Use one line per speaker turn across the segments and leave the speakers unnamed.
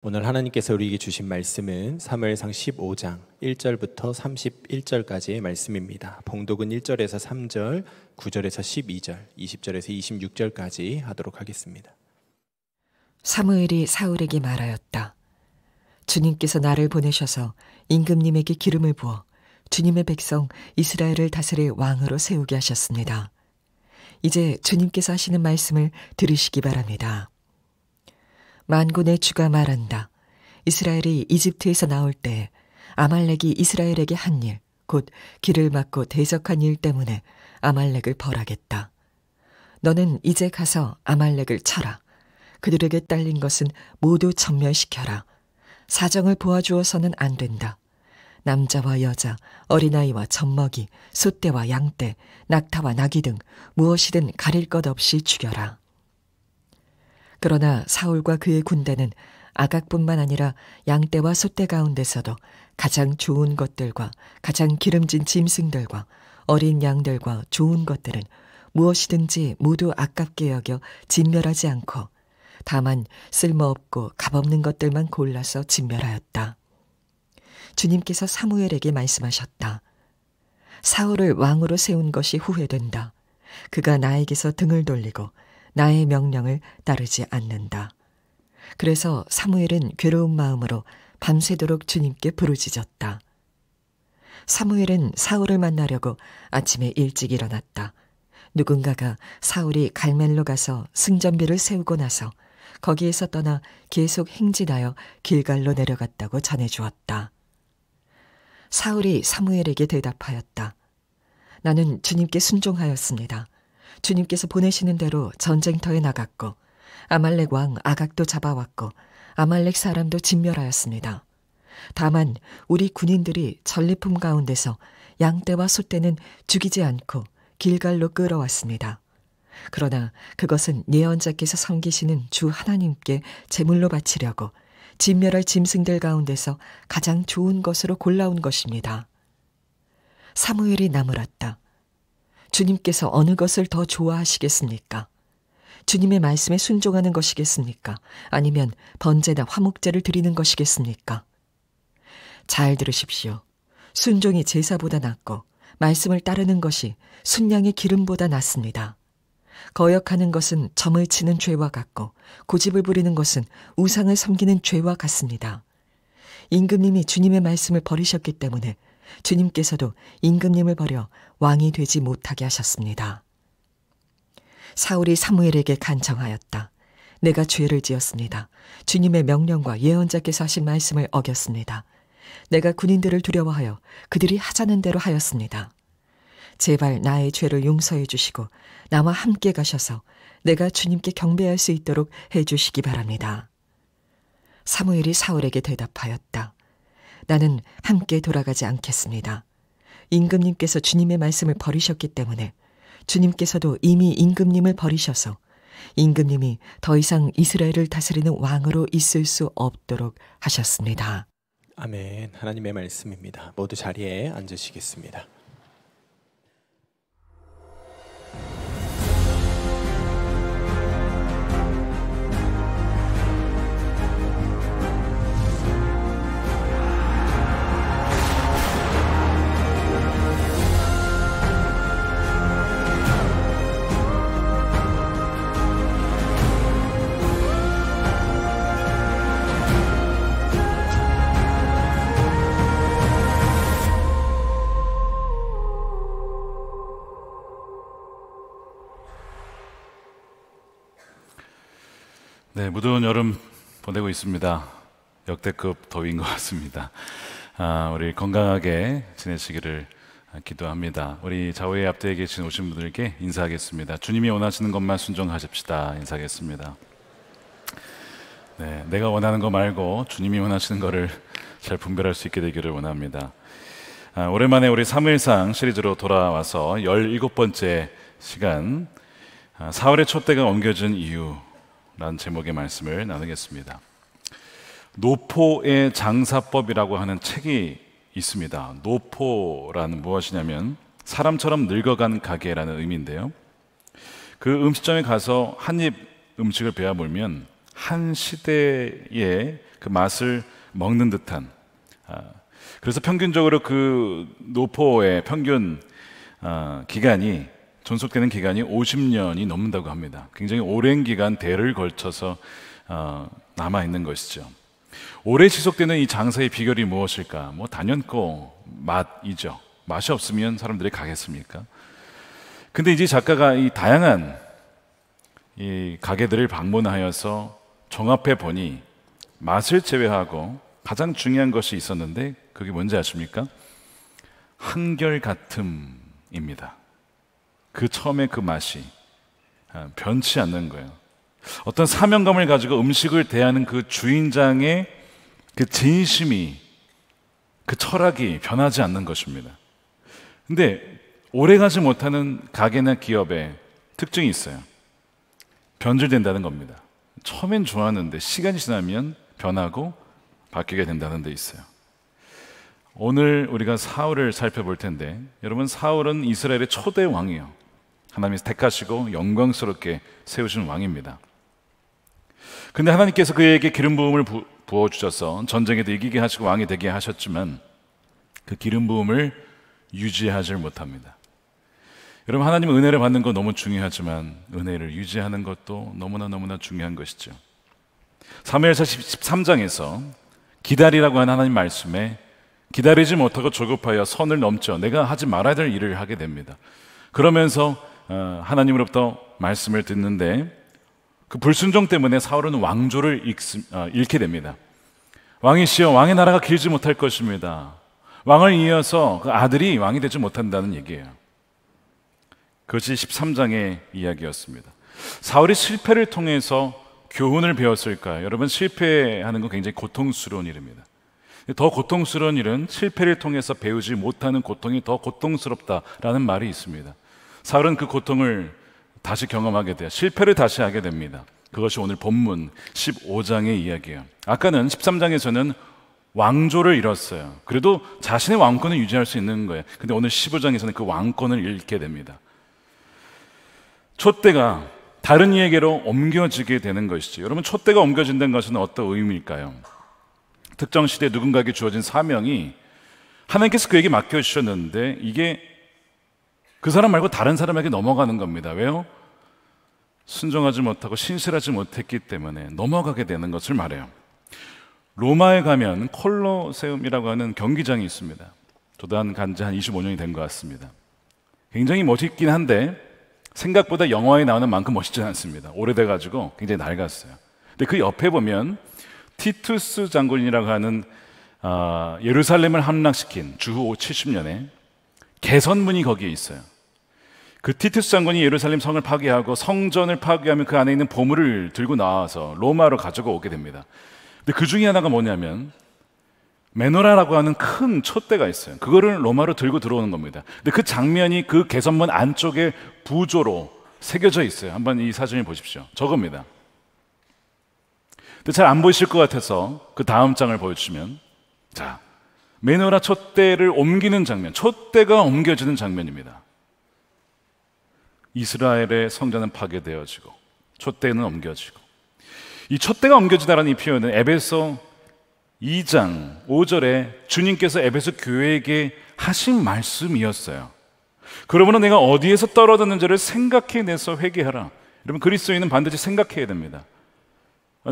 오늘 하나님께서 우리에게 주신 말씀은 사무엘상 15장 1절부터 31절까지의 말씀입니다. 봉독은 1절에서 3절, 9절에서 12절, 20절에서 26절까지 하도록 하겠습니다.
사무엘이 사울에게 말하였다. 주님께서 나를 보내셔서 임금님에게 기름을 부어 주님의 백성 이스라엘을 다스릴 왕으로 세우게 하셨습니다. 이제 주님께서 하시는 말씀을 들으시기 바랍니다. 만군의 주가 말한다. 이스라엘이 이집트에서 나올 때 아말렉이 이스라엘에게 한 일, 곧 길을 막고 대적한 일 때문에 아말렉을 벌하겠다. 너는 이제 가서 아말렉을 쳐라. 그들에게 딸린 것은 모두 전멸시켜라. 사정을 보아주어서는 안 된다. 남자와 여자, 어린아이와 젖먹이, 소떼와 양떼, 낙타와 나귀 등 무엇이든 가릴 것 없이 죽여라. 그러나 사울과 그의 군대는 아각뿐만 아니라 양떼와 소떼 가운데서도 가장 좋은 것들과 가장 기름진 짐승들과 어린 양들과 좋은 것들은 무엇이든지 모두 아깝게 여겨 진멸하지 않고 다만 쓸모없고 값없는 것들만 골라서 진멸하였다. 주님께서 사무엘에게 말씀하셨다. 사울을 왕으로 세운 것이 후회된다. 그가 나에게서 등을 돌리고 나의 명령을 따르지 않는다. 그래서 사무엘은 괴로운 마음으로 밤새도록 주님께 부르짖었다. 사무엘은 사울을 만나려고 아침에 일찍 일어났다. 누군가가 사울이 갈멜로 가서 승전비를 세우고 나서 거기에서 떠나 계속 행진하여 길갈로 내려갔다고 전해주었다. 사울이 사무엘에게 대답하였다. 나는 주님께 순종하였습니다. 주님께서 보내시는 대로 전쟁터에 나갔고 아말렉 왕 아각도 잡아왔고 아말렉 사람도 진멸하였습니다. 다만 우리 군인들이 전리품 가운데서 양떼와 소떼는 죽이지 않고 길갈로 끌어왔습니다. 그러나 그것은 예언자께서 섬기시는 주 하나님께 제물로 바치려고 진멸할 짐승들 가운데서 가장 좋은 것으로 골라온 것입니다. 사무엘이 나무랐다. 주님께서 어느 것을 더 좋아하시겠습니까? 주님의 말씀에 순종하는 것이겠습니까? 아니면 번제나 화목제를 드리는 것이겠습니까? 잘 들으십시오. 순종이 제사보다 낫고 말씀을 따르는 것이 순양의 기름보다 낫습니다. 거역하는 것은 점을 치는 죄와 같고 고집을 부리는 것은 우상을 섬기는 죄와 같습니다. 임금님이 주님의 말씀을 버리셨기 때문에 주님께서도 임금님을 버려 왕이 되지 못하게 하셨습니다. 사울이 사무엘에게 간청하였다. 내가 죄를 지었습니다. 주님의 명령과 예언자께서 하신 말씀을 어겼습니다. 내가 군인들을 두려워하여 그들이 하자는 대로 하였습니다. 제발 나의 죄를 용서해 주시고 나와 함께 가셔서 내가 주님께 경배할 수 있도록 해 주시기 바랍니다. 사무엘이 사울에게 대답하였다. 나는 함께 돌아가지 않겠습니다. 임금님께서 주님의 말씀을 버리셨기 때문에 주님께서도 이미 임금님을 버리셔서 임금님이 더 이상 이스라엘을 다스리는 왕으로 있을 수 없도록 하셨습니다.
아멘. 하나님의 말씀입니다. 모두 자리에 앉으시겠습니다.
네, 무더운 여름 보내고 있습니다. 역대급 더위인 것 같습니다. 우리 건강하게 지내시기를 기도합니다. 우리 좌우에 앞뒤에 계신 오신 분들께 인사하겠습니다. 주님이 원하시는 것만 순종하십시다. 인사하겠습니다. 네, 내가 원하는 거 말고 주님이 원하시는 거를 잘 분별할 수 있게 되기를 원합니다. 오랜만에 우리 사무엘상 시리즈로 돌아와서 17번째 시간, 사울의 촛대가 옮겨진 이유 라는 제목의 말씀을 나누겠습니다. 노포의 장사법이라고 하는 책이 있습니다. 노포라는 무엇이냐면 사람처럼 늙어간 가게라는 의미인데요. 그 음식점에 가서 한입 음식을 베어물면 한 시대의 그 맛을 먹는 듯한, 그래서 평균적으로 그 노포의 평균 기간이, 존속되는 기간이 50년이 넘는다고 합니다. 굉장히 오랜 기간 대를 걸쳐서 남아있는 것이죠. 오래 지속되는 이 장사의 비결이 무엇일까? 뭐 단연코 맛이죠. 맛이 없으면 사람들이 가겠습니까? 근데 이제 작가가 이 다양한 이 가게들을 방문하여서 종합해 보니 맛을 제외하고 가장 중요한 것이 있었는데, 그게 뭔지 아십니까? 한결같음입니다. 그 처음에 그 맛이 변치 않는 거예요. 어떤 사명감을 가지고 음식을 대하는 그 주인장의 그 진심이, 그 철학이 변하지 않는 것입니다. 근데 오래가지 못하는 가게나 기업의 특징이 있어요. 변질된다는 겁니다. 처음엔 좋았는데 시간이 지나면 변하고 바뀌게 된다는 데 있어요. 오늘 우리가 사울을 살펴볼 텐데, 여러분, 사울은 이스라엘의 초대 왕이에요. 하나님이 택하시고 영광스럽게 세우신 왕입니다. 근데 하나님께서 그에게 기름 부음을 부어주셔서 전쟁에도 이기게 하시고 왕이 되게 하셨지만 그 기름 부음을 유지하지 못합니다. 여러분, 하나님은 은혜를 받는 거 너무 중요하지만 은혜를 유지하는 것도 너무나 중요한 것이죠. 사무엘서 13장에서 기다리라고 하는 하나님 말씀에 기다리지 못하고 조급하여 선을 넘쳐 내가 하지 말아야 될 일을 하게 됩니다. 그러면서 하나님으로부터 말씀을 듣는데, 그 불순종 때문에 사울은 왕조를 잃게 됩니다. 왕이시여, 왕의 나라가 길지 못할 것입니다. 왕을 이어서 그 아들이 왕이 되지 못한다는 얘기예요. 그것이 13장의 이야기였습니다. 사울이 실패를 통해서 교훈을 배웠을까요? 여러분, 실패하는 건 굉장히 고통스러운 일입니다. 더 고통스러운 일은 실패를 통해서 배우지 못하는 고통이 더 고통스럽다라는 말이 있습니다. 사울은 그 고통을 다시 경험하게 돼요. 실패를 다시 하게 됩니다. 그것이 오늘 본문 15장의 이야기예요. 아까는 13장에서는 왕조를 잃었어요. 그래도 자신의 왕권을 유지할 수 있는 거예요. 근데 오늘 15장에서는 그 왕권을 잃게 됩니다. 촛대가 다른 이에게로 옮겨지게 되는 것이죠. 여러분, 촛대가 옮겨진다는 것은 어떤 의미일까요? 특정 시대에 누군가에게 주어진 사명이 하나님께서 그에게 맡겨주셨는데 이게 그 사람 말고 다른 사람에게 넘어가는 겁니다. 왜요? 순종하지 못하고 신실하지 못했기 때문에 넘어가게 되는 것을 말해요. 로마에 가면 콜로세움이라고 하는 경기장이 있습니다. 저도 간 지 한 25년이 된 것 같습니다. 굉장히 멋있긴 한데 생각보다 영화에 나오는 만큼 멋있지 않습니다. 오래돼가지고 굉장히 낡았어요. 근데 그 옆에 보면 티투스 장군이라고 하는 예루살렘을 함락시킨 주후 70년에 개선문이 거기에 있어요. 그 티투스 장군이 예루살렘 성을 파괴하고 성전을 파괴하면 그 안에 있는 보물을 들고 나와서 로마로 가지고 오게 됩니다. 근데 그 중에 하나가 뭐냐면 메노라라고 하는 큰 촛대가 있어요. 그거를 로마로 들고 들어오는 겁니다. 근데 그 장면이 그 개선문 안쪽에 부조로 새겨져 있어요. 한번 이 사진을 보십시오. 저겁니다. 근데 잘 안 보이실 것 같아서 그 다음 장을 보여주시면, 자, 메노라 촛대를 옮기는 장면, 촛대가 옮겨지는 장면입니다. 이스라엘의 성전은 파괴되어지고 촛대는 옮겨지고, 이 촛대가 옮겨지다라는 이 표현은 에베소 2장 5절에 주님께서 에베소 교회에게 하신 말씀이었어요. 그러므로 내가 어디에서 떨어졌는지를 생각해내서 회개하라. 여러분, 그리스도인은 반드시 생각해야 됩니다.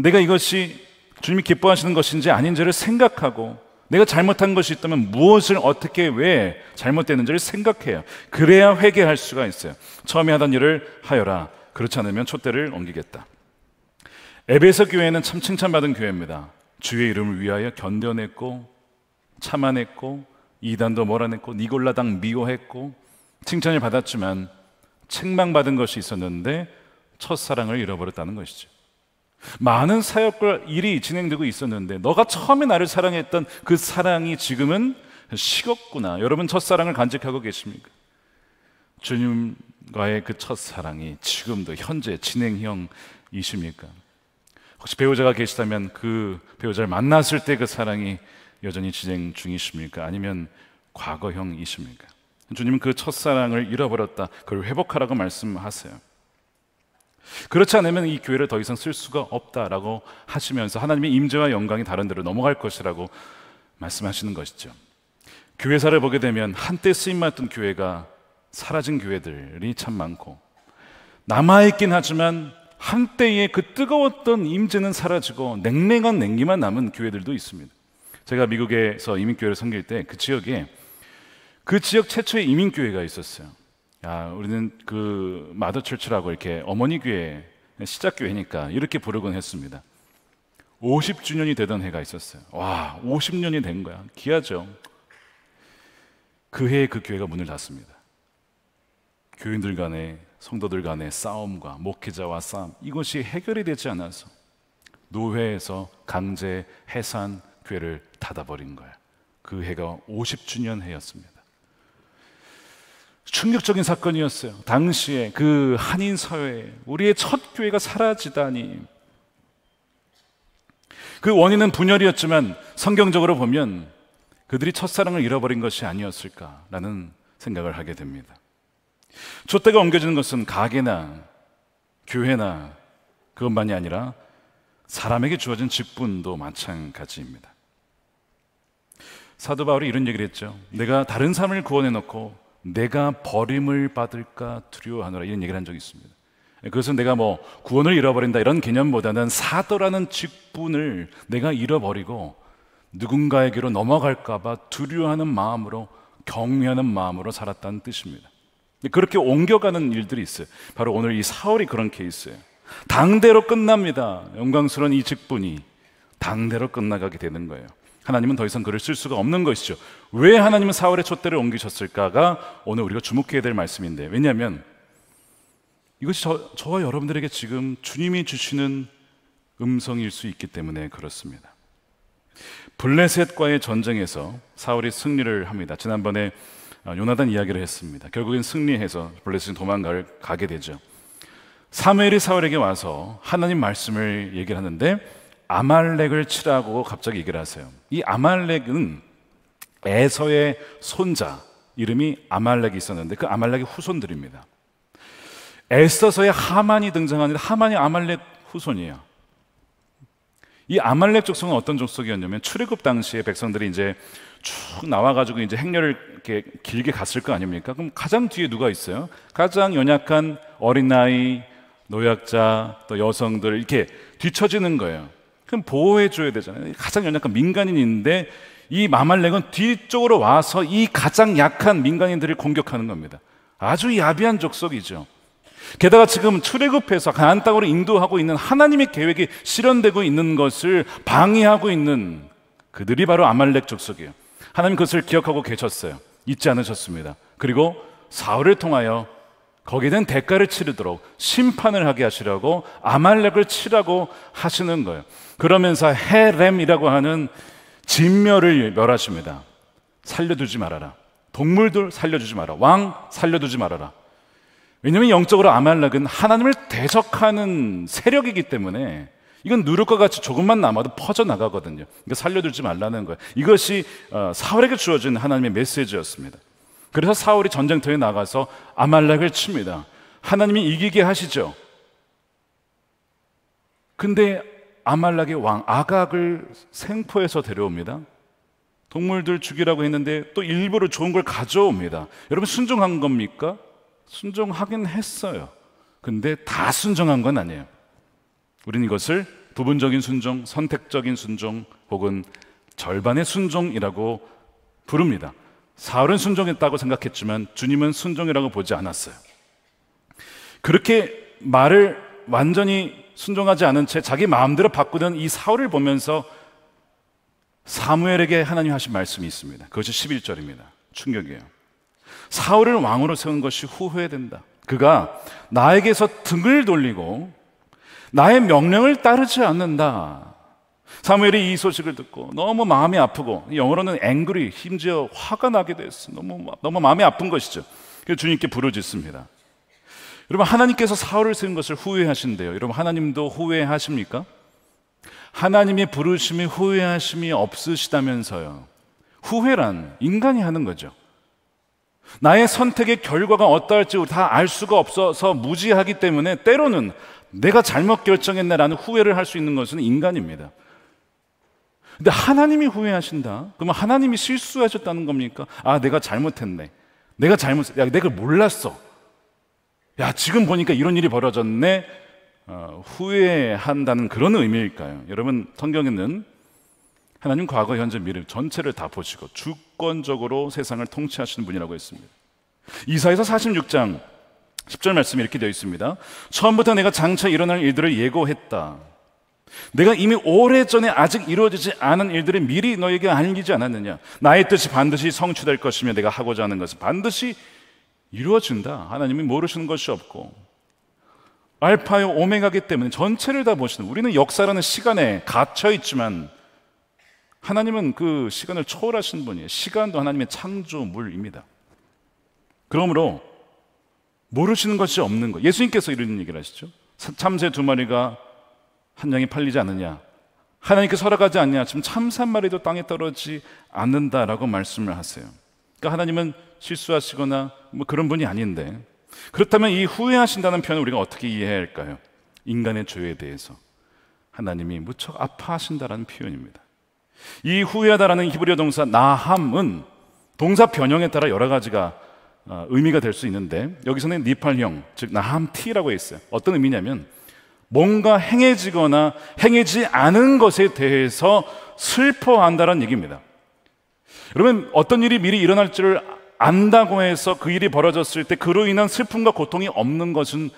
내가 이것이 주님이 기뻐하시는 것인지 아닌지를 생각하고, 내가 잘못한 것이 있다면 무엇을 어떻게 왜 잘못됐는지를 생각해요. 그래야 회개할 수가 있어요. 처음에 하던 일을 하여라. 그렇지 않으면 촛대를 옮기겠다. 에베소 교회는 참 칭찬받은 교회입니다. 주의 이름을 위하여 견뎌냈고 참아냈고 이단도 몰아냈고 니골라당 미워했고 칭찬을 받았지만 책망받은 것이 있었는데 첫사랑을 잃어버렸다는 것이죠. 많은 사역과 일이 진행되고 있었는데 너가 처음에 나를 사랑했던 그 사랑이 지금은 식었구나. 여러분, 첫사랑을 간직하고 계십니까? 주님과의 그 첫사랑이 지금도 현재 진행형이십니까? 혹시 배우자가 계시다면 그 배우자를 만났을 때 그 사랑이 여전히 진행 중이십니까? 아니면 과거형이십니까? 주님은 그 첫사랑을 잃어버렸다, 그걸 회복하라고 말씀하세요. 그렇지 않으면 이 교회를 더 이상 쓸 수가 없다라고 하시면서 하나님의 임재와 영광이 다른 데로 넘어갈 것이라고 말씀하시는 것이죠. 교회사를 보게 되면 한때 쓰임받던 교회가 사라진 교회들이 참 많고, 남아있긴 하지만 한때의 그 뜨거웠던 임재는 사라지고 냉랭한 냉기만 남은 교회들도 있습니다. 제가 미국에서 이민교회를 섬길 때 그 지역에 그 지역 최초의 이민교회가 있었어요. 우리는 그 마더처치라고 이렇게 어머니 교회, 시작교회니까 이렇게 부르곤 했습니다. 50주년이 되던 해가 있었어요. 와, 50년이 된 거야. 귀하죠. 그 해에 그 교회가 문을 닫습니다. 교인들 간의, 성도들 간의 싸움과 목회자와 싸움, 이것이 해결이 되지 않아서 노회에서 강제 해산, 교회를 닫아버린 거예요. 그 해가 50주년 해였습니다. 충격적인 사건이었어요. 당시에 그 한인 사회에 우리의 첫 교회가 사라지다니. 그 원인은 분열이었지만 성경적으로 보면 그들이 첫사랑을 잃어버린 것이 아니었을까라는 생각을 하게 됩니다. 촛대가 옮겨지는 것은 가게나 교회나 그것만이 아니라 사람에게 주어진 직분도 마찬가지입니다. 사도 바울이 이런 얘기를 했죠. 내가 다른 사람을 구원해 놓고 내가 버림을 받을까 두려워하노라, 이런 얘기를 한 적이 있습니다. 그것은 내가 뭐 구원을 잃어버린다 이런 개념보다는 사도라는 직분을 내가 잃어버리고 누군가에게로 넘어갈까 봐 두려워하는 마음으로, 경외하는 마음으로 살았다는 뜻입니다. 그렇게 옮겨가는 일들이 있어요. 바로 오늘 이 사울이 그런 케이스예요. 당대로 끝납니다. 영광스러운 이 직분이 당대로 끝나가게 되는 거예요. 하나님은 더 이상 그를 쓸 수가 없는 것이죠. 왜 하나님은 사울의 촛대를 옮기셨을까가 오늘 우리가 주목해야 될 말씀인데, 왜냐하면 이것이 저와 여러분들에게 지금 주님이 주시는 음성일 수 있기 때문에 그렇습니다. 블레셋과의 전쟁에서 사울이 승리를 합니다. 지난번에 요나단 이야기를 했습니다. 결국엔 승리해서 블레셋이 도망가게 되죠. 사무엘이 사울에게 와서 하나님 말씀을 얘기를 하는데 아말렉을 치라고 갑자기 얘기를 하세요. 이 아말렉은 에서의 손자, 이름이 아말렉이 있었는데 그 아말렉의 후손들입니다. 에스더서에 하만이 등장하는데 하만이 아말렉 후손이에요. 이 아말렉 족속은 어떤 족속이었냐면 출애굽 당시에 백성들이 이제 쭉 나와가지고 이제 행렬을 이렇게 길게 갔을 거 아닙니까? 그럼 가장 뒤에 누가 있어요? 가장 연약한 어린아이, 노약자, 또 여성들 이렇게 뒤처지는 거예요. 그럼 보호해줘야 되잖아요. 가장 연약한 민간인이 있는데 이 아말렉은 뒤쪽으로 와서 이 가장 약한 민간인들을 공격하는 겁니다. 아주 야비한 족속이죠. 게다가 지금 출애굽해서 가나안 땅으로 인도하고 있는 하나님의 계획이 실현되고 있는 것을 방해하고 있는 그들이 바로 아말렉 족속이에요. 하나님 그것을 기억하고 계셨어요. 잊지 않으셨습니다. 그리고 사울을 통하여 거기에 대한 대가를 치르도록 심판을 하게 하시라고 아말렉을 치라고 하시는 거예요. 그러면서 헤렘이라고 하는 진멸을 멸하십니다. 살려두지 말아라. 동물들 살려주지 마라. 왕 살려두지 말아라. 왜냐하면 영적으로 아말렉은 하나님을 대적하는 세력이기 때문에 이건 누룩과 같이 조금만 남아도 퍼져나가거든요. 그러니까 살려두지 말라는 거예요. 이것이 사울에게 주어진 하나님의 메시지였습니다. 그래서 사울이 전쟁터에 나가서 아말렉을 칩니다. 하나님이 이기게 하시죠. 근데 아말렉의 왕 아각을 생포해서 데려옵니다. 동물들 죽이라고 했는데 또 일부러 좋은 걸 가져옵니다. 여러분 순종한 겁니까? 순종하긴 했어요. 근데 다 순종한 건 아니에요. 우리는 이것을 부분적인 순종, 선택적인 순종 혹은 절반의 순종이라고 부릅니다. 사울은 순종했다고 생각했지만 주님은 순종이라고 보지 않았어요. 그렇게 말을 완전히 순종하지 않은 채 자기 마음대로 바꾸던 이 사울을 보면서 사무엘에게 하나님 하신 말씀이 있습니다. 그것이 11절입니다. 충격이에요. 사울을 왕으로 세운 것이 후회된다. 그가 나에게서 등을 돌리고 나의 명령을 따르지 않는다. 사무엘이 이 소식을 듣고 너무 마음이 아프고, 영어로는 angry, 심지어 화가 나게 됐어. 너무 마음이 아픈 것이죠. 그래서 주님께 부르짖습니다. 여러분, 하나님께서 사울을 세운 것을 후회하신대요. 여러분, 하나님도 후회하십니까? 하나님의 부르심이 후회하심이 없으시다면서요. 후회란 인간이 하는 거죠. 나의 선택의 결과가 어떠할지 다 알 수가 없어서 무지하기 때문에 때로는 내가 잘못 결정했네라는 후회를 할 수 있는 것은 인간입니다. 근데 하나님이 후회하신다? 그러면 하나님이 실수하셨다는 겁니까? 아, 내가 잘못했네. 야, 내가 몰랐어. 야, 지금 보니까 이런 일이 벌어졌네. 후회한다는 그런 의미일까요? 여러분, 성경에는 하나님 과거, 현재, 미래 전체를 다 보시고 주권적으로 세상을 통치하시는 분이라고 했습니다. 이사야서 46장 10절 말씀이 이렇게 되어 있습니다. 처음부터 내가 장차 일어날 일들을 예고했다. 내가 이미 오래전에 아직 이루어지지 않은 일들을 미리 너에게 알리지 않았느냐. 나의 뜻이 반드시 성취될 것이며 내가 하고자 하는 것은 반드시 이루어진다. 하나님이 모르시는 것이 없고 알파요 오메가이기 때문에 전체를 다 보시는, 우리는 역사라는 시간에 갇혀 있지만 하나님은 그 시간을 초월하신 분이에요. 시간도 하나님의 창조물입니다. 그러므로 모르시는 것이 없는 것. 예수님께서 이런 얘기를 하시죠. 참새 2마리가 한 양이 팔리지 않느냐, 하나님께서 허락하지 않냐, 지금 참새 1마리도 땅에 떨어지지 않는다라고 말씀을 하세요. 그러니까 하나님은 실수하시거나 뭐 그런 분이 아닌데, 그렇다면 이 후회하신다는 표현을 우리가 어떻게 이해해야 할까요? 인간의 죄에 대해서 하나님이 무척 아파하신다라는 표현입니다. 이 후회하다라는 히브리어 동사 나함은 동사 변형에 따라 여러 가지가 의미가 될 수 있는데, 여기서는 니팔형, 즉 나함티라고 했어요. 어떤 의미냐면 뭔가 행해지거나 행해지지 않은 것에 대해서 슬퍼한다는 얘기입니다. 여러분, 어떤 일이 미리 일어날 줄을 안다고 해서 그 일이 벌어졌을 때 그로 인한 슬픔과 고통이 없는 것은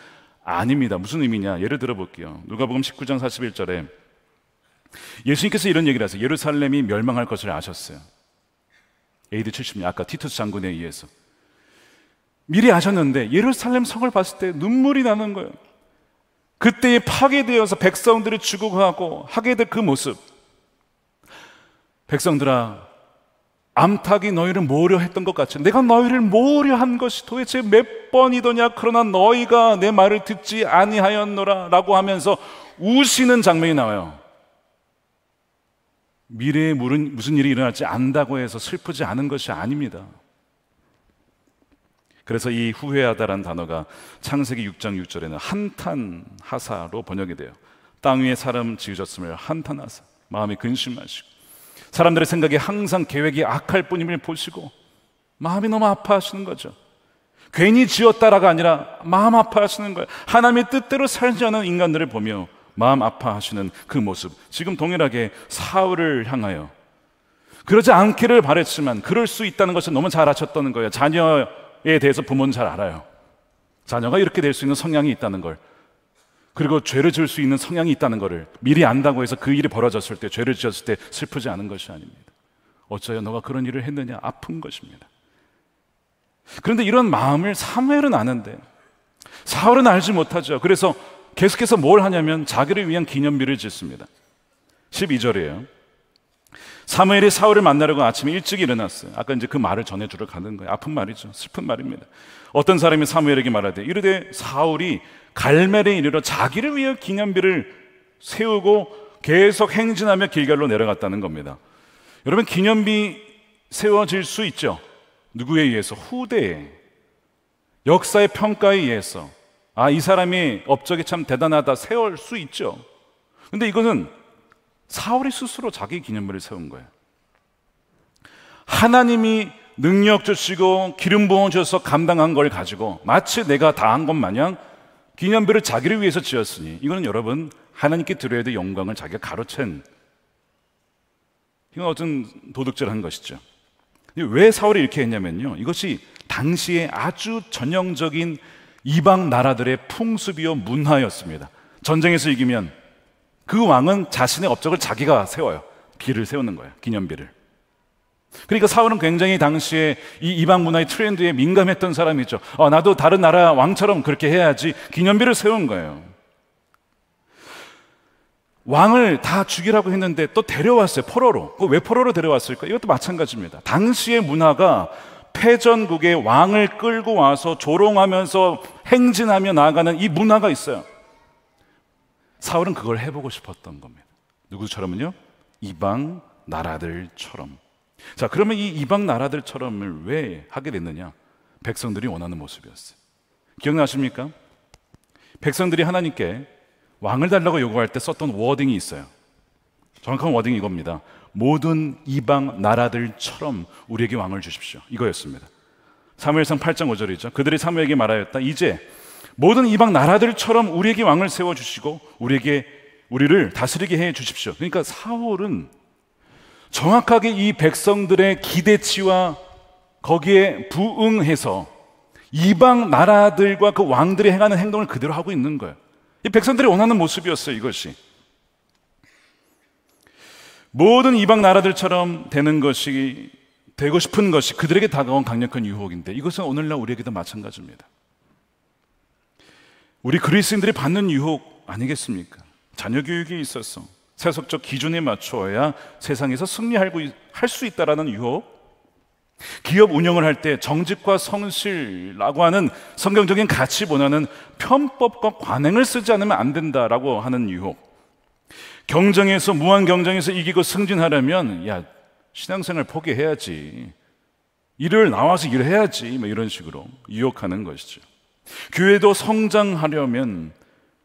아닙니다. 무슨 의미냐? 예를 들어 볼게요. 누가복음 19장 41절에 예수님께서 이런 얘기를 하세요. 예루살렘이 멸망할 것을 아셨어요. AD 70년, 아까 티투스 장군에 의해서 미리 아셨는데 예루살렘 성을 봤을 때 눈물이 나는 거예요. 그때에 파괴되어서 백성들이 죽어가고 하게 될 그 모습. 백성들아, 암탉이 너희를 모으려 했던 것 같이 내가 너희를 모으려 한 것이 도대체 몇 번이더냐. 그러나 너희가 내 말을 듣지 아니하였노라 라고 하면서 우시는 장면이 나와요. 미래에 무슨 일이 일어날지 안다고 해서 슬프지 않은 것이 아닙니다. 그래서 이 후회하다라는 단어가 창세기 6장 6절에는 한탄하사로 번역이 돼요. 땅 위에 사람 지으셨음을 한탄하사, 마음이 근심하시고 사람들의 생각에 항상 계획이 악할 뿐임을 보시고 마음이 너무 아파하시는 거죠. 괜히 지었다라가 아니라 마음 아파하시는 거예요. 하나님의 뜻대로 살지 않은 인간들을 보며 마음 아파하시는 그 모습, 지금 동일하게 사울을 향하여 그러지 않기를 바랬지만 그럴 수 있다는 것을 너무 잘 아셨다는 거예요. 자녀에 대해서 부모는 잘 알아요. 자녀가 이렇게 될 수 있는 성향이 있다는 걸, 그리고 죄를 지을 수 있는 성향이 있다는 것을 미리 안다고 해서 그 일이 벌어졌을 때, 죄를 지었을 때 슬프지 않은 것이 아닙니다. 어쩌여 너가 그런 일을 했느냐, 아픈 것입니다. 그런데 이런 마음을 사무엘은 아는데 사울은 알지 못하죠. 그래서 계속해서 뭘 하냐면 자기를 위한 기념비를 짓습니다. 12절이에요. 사무엘이 사울을 만나려고 아침에 일찍 일어났어요. 아까 이제 그 말을 전해주러 가는 거예요. 아픈 말이죠. 슬픈 말입니다. 어떤 사람이 사무엘에게 말하되 이르되 사울이 갈멜에 이르러 자기를 위해 기념비를 세우고 계속 행진하며 길갈로 내려갔다는 겁니다. 여러분, 기념비 세워질 수 있죠. 누구에 의해서? 후대에, 역사의 평가에 의해서. 아, 이 사람이 업적이 참 대단하다, 세울 수 있죠. 근데 이거는 사울이 스스로 자기 기념비를 세운 거예요. 하나님이 능력 주시고 기름 부어 주셔서 감당한 걸 가지고 마치 내가 다 한 것 마냥 기념비를 자기를 위해서 지었으니, 이거는 여러분 하나님께 드려야 될 영광을 자기가 가로챈, 이건 어떤 도둑질을 한 것이죠. 왜 사울이 이렇게 했냐면요, 이것이 당시에 아주 전형적인 이방 나라들의 풍습이요 문화였습니다. 전쟁에서 이기면 그 왕은 자신의 업적을 자기가 세워요. 비를 세우는 거예요, 기념비를. 그러니까 사울은 굉장히 당시에 이 이방 문화의 트렌드에 민감했던 사람이죠. 나도 다른 나라 왕처럼 그렇게 해야지, 기념비를 세운 거예요. 왕을 다 죽이라고 했는데 또 데려왔어요, 포로로. 왜 포로로 데려왔을까? 이것도 마찬가지입니다. 당시의 문화가 패전국의 왕을 끌고 와서 조롱하면서 행진하며 나아가는 이 문화가 있어요. 사울은 그걸 해보고 싶었던 겁니다. 누구처럼은요? 이방 나라들처럼. 자, 그러면 이 이방 나라들처럼을 왜 하게 됐느냐? 백성들이 원하는 모습이었어요. 기억나십니까? 백성들이 하나님께 왕을 달라고 요구할 때 썼던 워딩이 있어요. 정확한 워딩이 이겁니다. 모든 이방 나라들처럼 우리에게 왕을 주십시오. 이거였습니다. 사무엘상 8장 5절이죠. 그들이 사무엘에게 말하였다. 이제 모든 이방 나라들처럼 우리에게 왕을 세워주시고 우리를 다스리게 해 주십시오. 그러니까 사울은 정확하게 이 백성들의 기대치와 거기에 부응해서 이방 나라들과 그 왕들이 행하는 행동을 그대로 하고 있는 거예요. 이 백성들이 원하는 모습이었어요. 이것이 모든 이방 나라들처럼 되고 싶은 것이 그들에게 다가온 강력한 유혹인데, 이것은 오늘날 우리에게도 마찬가지입니다. 우리 그리스도인들이 받는 유혹 아니겠습니까? 자녀 교육에 있어서 세속적 기준에 맞추어야 세상에서 승리할 수 있다라는 유혹, 기업 운영을 할 때 정직과 성실이라고 하는 성경적인 가치보다는 편법과 관행을 쓰지 않으면 안 된다라고 하는 유혹, 경쟁에서 무한 경쟁에서 이기고 승진하려면 야 신앙생활 포기해야지, 일을 나와서 일해야지, 뭐 이런 식으로 유혹하는 것이죠. 교회도 성장하려면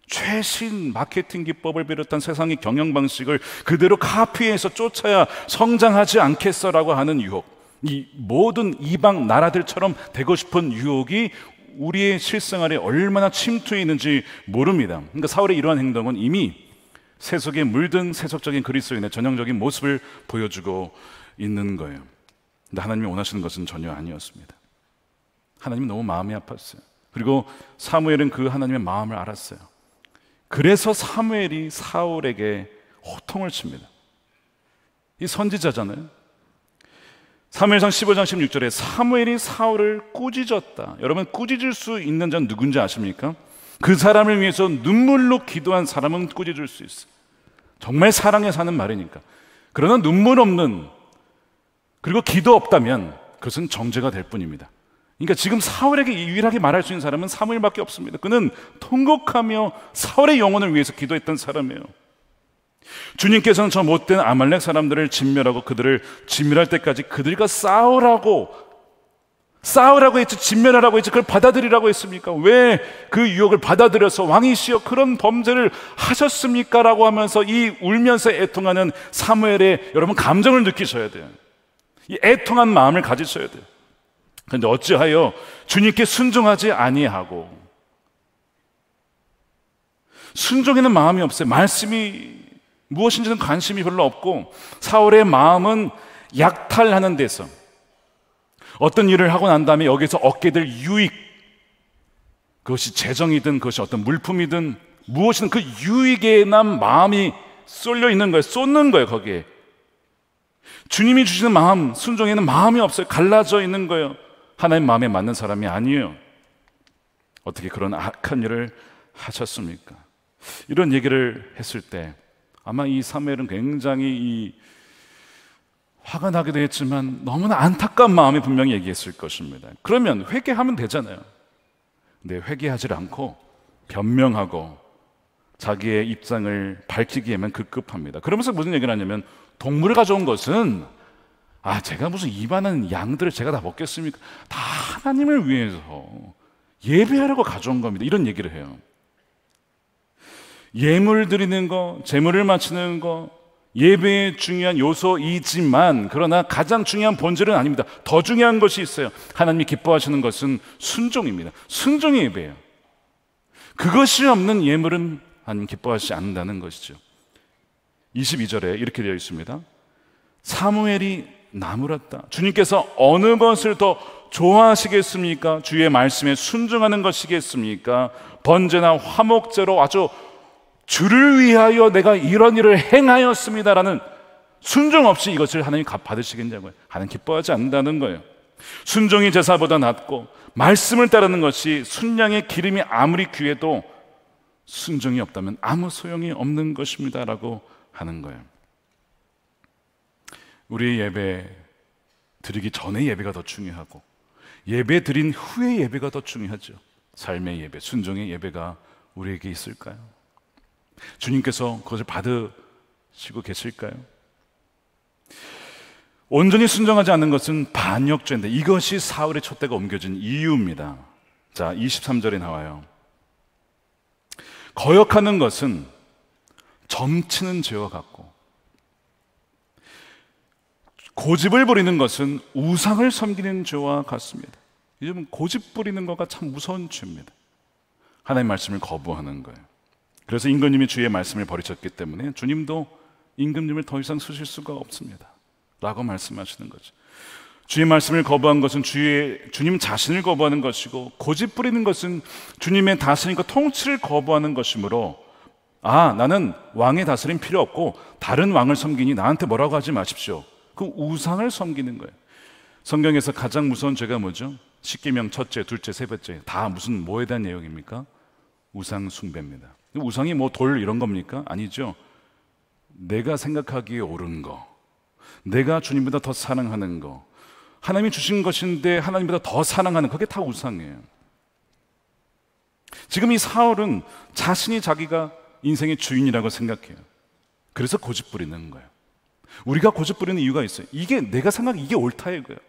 최신 마케팅 기법을 비롯한 세상의 경영 방식을 그대로 카피해서 쫓아야 성장하지 않겠어라고 하는 유혹, 이 모든 이방 나라들처럼 되고 싶은 유혹이 우리의 실생활에 얼마나 침투해 있는지 모릅니다. 그러니까 사울의 이러한 행동은 이미 세속에 물든 세속적인 그리스도인의 전형적인 모습을 보여주고 있는 거예요. 근데 하나님이 원하시는 것은 전혀 아니었습니다. 하나님이 너무 마음이 아팠어요. 그리고 사무엘은 그 하나님의 마음을 알았어요. 그래서 사무엘이 사울에게 호통을 칩니다. 이 선지자잖아요. 사무엘상 15장 16절에 사무엘이 사울을 꾸짖었다. 여러분, 꾸짖을 수 있는 자는 누군지 아십니까? 그 사람을 위해서 눈물로 기도한 사람은 꾸짖을 수 있어요. 정말 사랑해서 하는 말이니까. 그러나 눈물 없는, 그리고 기도 없다면 그것은 정죄가 될 뿐입니다. 그러니까 지금 사울에게 유일하게 말할 수 있는 사람은 사무엘밖에 없습니다. 그는 통곡하며 사울의 영혼을 위해서 기도했던 사람이에요. 주님께서는 저 못된 아말렉 사람들을 진멸하고 그들을 진멸할 때까지 그들과 싸우라고 했지, 진멸하라고 했지, 그걸 받아들이라고 했습니까? 왜 그 유혹을 받아들여서 왕이시여 그런 범죄를 하셨습니까? 라고 하면서 이 울면서 애통하는 사무엘의 여러분 감정을 느끼셔야 돼요. 이 애통한 마음을 가지셔야 돼요. 그런데 어찌하여 주님께 순종하지 아니하고, 순종에는 마음이 없어요. 말씀이 무엇인지는 관심이 별로 없고, 사울의 마음은 약탈하는 데서, 어떤 일을 하고 난 다음에 여기서 얻게 될 유익, 그것이 재정이든 그것이 어떤 물품이든 무엇이든 그 유익에만 마음이 쏠려 있는 거예요. 쏟는 거예요. 거기에 주님이 주시는 마음, 순종에는 마음이 없어요. 갈라져 있는 거예요. 하나님 마음에 맞는 사람이 아니에요. 어떻게 그런 악한 일을 하셨습니까? 이런 얘기를 했을 때 아마 이 사무엘은 굉장히 화가 나기도 했지만 너무나 안타까운 마음에 분명히 얘기했을 것입니다. 그러면 회개하면 되잖아요. 근데 회개하지 않고 변명하고 자기의 입장을 밝히기 위해만 급급합니다. 그러면서 무슨 얘기를 하냐면, 동물을 가져온 것은 제가 무슨 이만한 양들을 제가 다 먹겠습니까? 다 하나님을 위해서 예배하려고 가져온 겁니다. 이런 얘기를 해요. 예물 드리는 거, 제물을 바치는 거, 예배의 중요한 요소이지만 그러나 가장 중요한 본질은 아닙니다. 더 중요한 것이 있어요. 하나님이 기뻐하시는 것은 순종입니다. 순종의 예배예요. 그것이 없는 예물은 하나님 기뻐하시지 않는다는 것이죠. 22절에 이렇게 되어 있습니다. 사무엘이 나무랐다. 주님께서 어느 것을 더 좋아하시겠습니까? 주의 말씀에 순종하는 것이겠습니까? 번제나 화목제로 아주 주를 위하여 내가 이런 일을 행하였습니다라는 순종 없이 이것을 하나님 받으시겠냐고요. 하나님 기뻐하지 않는다는 거예요. 순종이 제사보다 낫고 말씀을 따르는 것이 순양의 기름이 아무리 귀해도 순종이 없다면 아무 소용이 없는 것입니다 라고 하는 거예요. 우리의 예배 드리기 전의 예배가 더 중요하고 예배 드린 후의 예배가 더 중요하죠. 삶의 예배, 순종의 예배가 우리에게 있을까요? 주님께서 그것을 받으시고 계실까요? 온전히 순종하지 않는 것은 반역죄인데 이것이 사울의 촛대가 옮겨진 이유입니다. 자, 23절에 나와요. 거역하는 것은 점치는 죄와 같고 고집을 부리는 것은 우상을 섬기는 죄와 같습니다. 요즘 고집 부리는 거가 참 무서운 죄입니다. 하나님의 말씀을 거부하는 거예요. 그래서 임금님이 주의 말씀을 버리셨기 때문에 주님도 임금님을 더 이상 쓰실 수가 없습니다 라고 말씀하시는 거죠. 주의 말씀을 거부한 것은 주님 자신을 거부하는 것이고, 고집 부리는 것은 주님의 다스림과 통치를 거부하는 것이므로, 나는 왕의 다스림 필요 없고 다른 왕을 섬기니 나한테 뭐라고 하지 마십시오. 그 우상을 섬기는 거예요. 성경에서 가장 무서운 죄가 뭐죠? 십계명 첫째, 둘째, 세 번째 다 무슨 뭐에 대한 내용입니까? 우상 숭배입니다. 우상이 뭐 돌 이런 겁니까? 아니죠. 내가 생각하기에 옳은 거, 내가 주님보다 더 사랑하는 거, 하나님이 주신 것인데 하나님보다 더 사랑하는, 그게 다 우상이에요. 지금 이 사울은 자신이 자기가 인생의 주인이라고 생각해요. 그래서 고집 부리는 거예요. 우리가 고집 부리는 이유가 있어요. 이게 내가 생각하기 이게 옳다 이거예요.